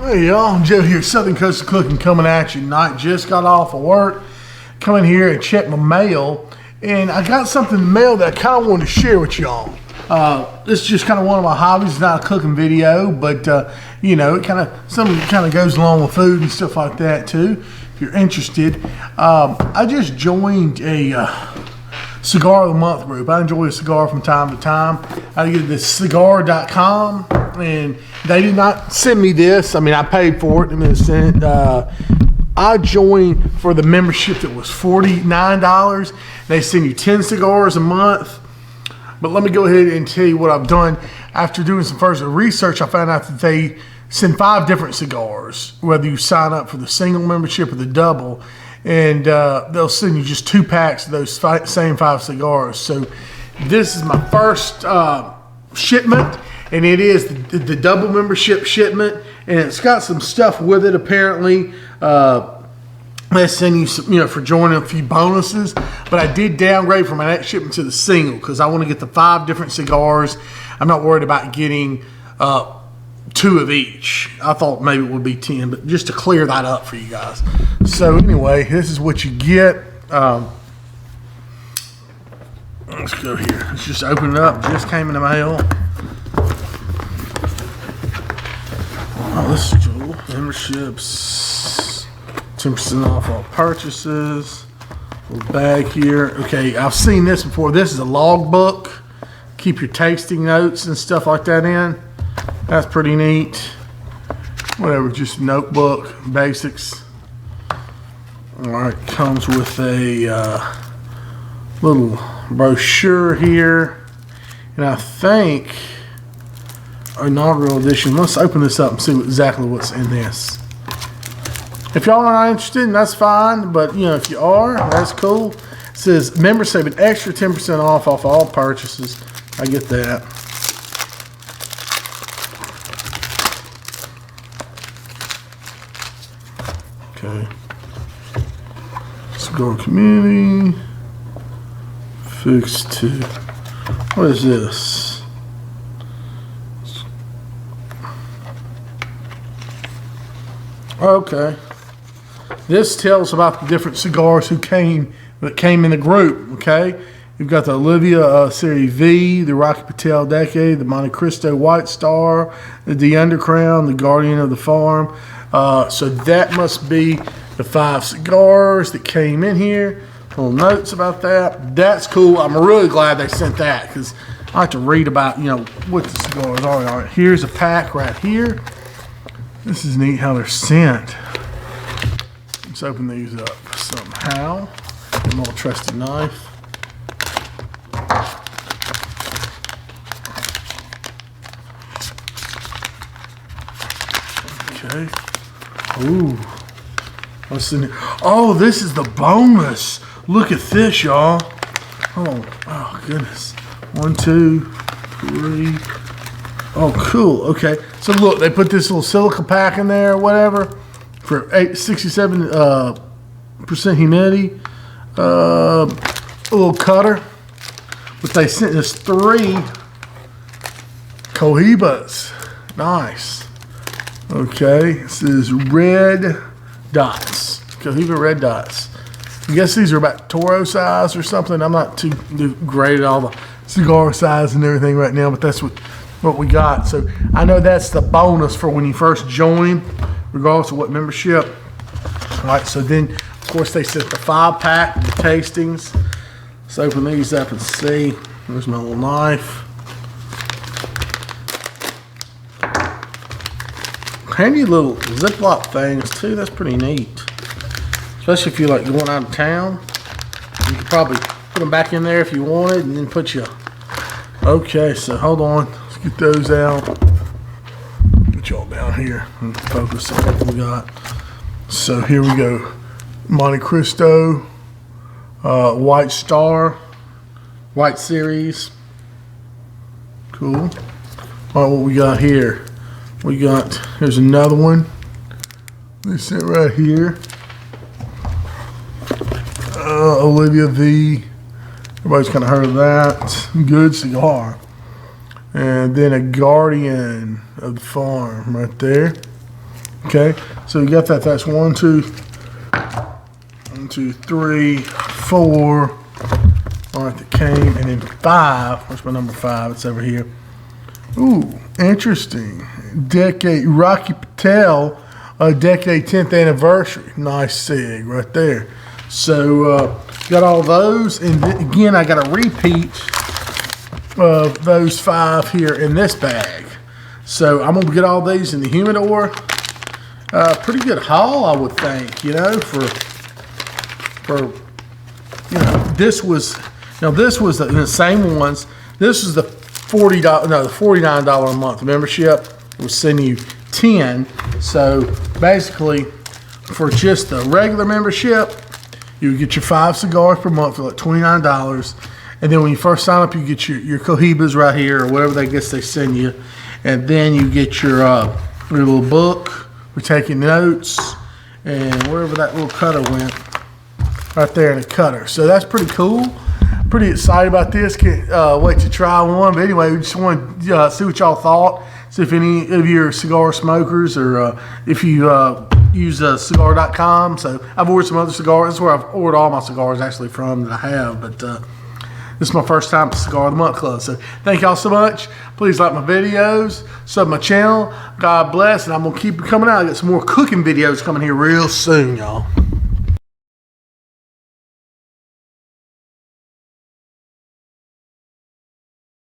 Hey y'all, Joe here, Southern Coast of Cooking, coming at you tonight. Just got off of work, coming here and check my mail, and I got something in the mail that I kind of wanted to share with y'all. This is just kind of one of my hobbies. It's not a cooking video, but you know, it something kind of goes along with food and stuff like that too. If you're interested, I just joined a Cigar of the Month group. I enjoy a cigar from time to time. I get this Cigar.com, and they did not send me this. I mean, I paid for it. I joined for the membership that was $49. They send you 10 cigars a month. But let me go ahead and tell you what I've done. After doing some further research, I found out that they send 5 different cigars, whether you sign up for the single membership or the double. And they'll send you just 2 packs of those same 5 cigars. So this is my first shipment, and it is the double membership shipment, and it's got some stuff with it apparently. They send you some, for joining, a few bonuses. But I did downgrade from my next shipment to the single because I want to get the 5 different cigars. I'm not worried about getting 2 of each. I thought maybe it would be 10, but just to clear that up for you guys. So anyway, this is what you get. Let's go here. Let's just open it up. Just came in the mail. Oh, this is cool. Memberships, 10% off all purchases. Little bag here. Okay, I've seen this before. This is a logbook. Keep your tasting notes and stuff like that in. That's pretty neat. Whatever, just a notebook, basics. All right, comes with a little brochure here, and I think inaugural edition. Let's open this up and see exactly what's in this. If y'all are not interested, that's fine, but if you are, that's cool. It says members save an extra 10% off all purchases. I get that. Okay. Cigar community. Fix to. What is this? Okay. This tells about the different cigars that came in the group. Okay. You've got the Olivia Series V, the Rocky Patel Decade, the Monte Cristo White Star, the Undercrown, the Guardian of the Farm. So that must be the 5 cigars that came in here. Little notes about that. That's cool. I'm really glad they sent that because I like to read about, what the cigars are. All right, here's a pack right here. This is neat how they're sent. Let's open these up somehow. Get a little trusty knife. Okay. Ooh. What's in it? Oh, this is the bonus. Look at this, y'all. Oh, goodness. 1, 2, 3. Oh, cool. Okay. So look, they put this little silica pack in there or whatever for 67% humidity. A little cutter. But they sent us 3 Cohibas. Nice. Okay, this is red dots. Cohiba red dots. I guess these are about Toro size or something. I'm not too great at all the cigar size and everything right now, but that's what we got. So I know that's the bonus for when you first join, regardless of what membership. All right, so then, of course, they sent the 5-pack, the tastings. Let's open these up and see. There's my little knife. Handy little Ziploc things too. That's pretty neat. Especially if you're like going out of town. You could probably put them back in there if you wanted and then put you. Okay, so hold on. Let's get those out. Get y'all down here and focus on what we got. So here we go. Monte Cristo, White Star, White Series. Cool. All right, what we got here? We got, here's another one. They sent right here. Olivia V. Everybody's kind of heard of that. Good cigar. And then a Guardian of the Farm right there. Okay, so you got that. That's 1, 2, 3, 4. All right, that came, and then 5. Where's my number 5? It's over here. Ooh, interesting. Decade Rocky Patel, decade 10th anniversary. Nice cig right there. So got all those, and again I got a repeat of those 5 here in this bag. So I'm gonna get all these in the humidor. Pretty good haul, I would think. You know, for you know, this was the same ones. This is the the $49 a month membership. We're sending you 10. So basically, for just the regular membership, you get your 5 cigars per month for like $29. And then when you first sign up, you get your Cohibas right here, or whatever they guess they send you. And then you get your little book. We're taking notes, and wherever that little cutter went, right there in the cutter. So that's pretty cool. Pretty excited about this. Can't wait to try one. But anyway, we just want to see what y'all thought. See if any of you are cigar smokers, or if you use cigar.com. So I've ordered some other cigars. This is where I've ordered all my cigars actually from that I have. But this is my first time at Cigar of the Month Club. So thank y'all so much. Please like my videos, sub my channel. God bless, and I'm going to keep it coming out. I got some more cooking videos coming here real soon, y'all.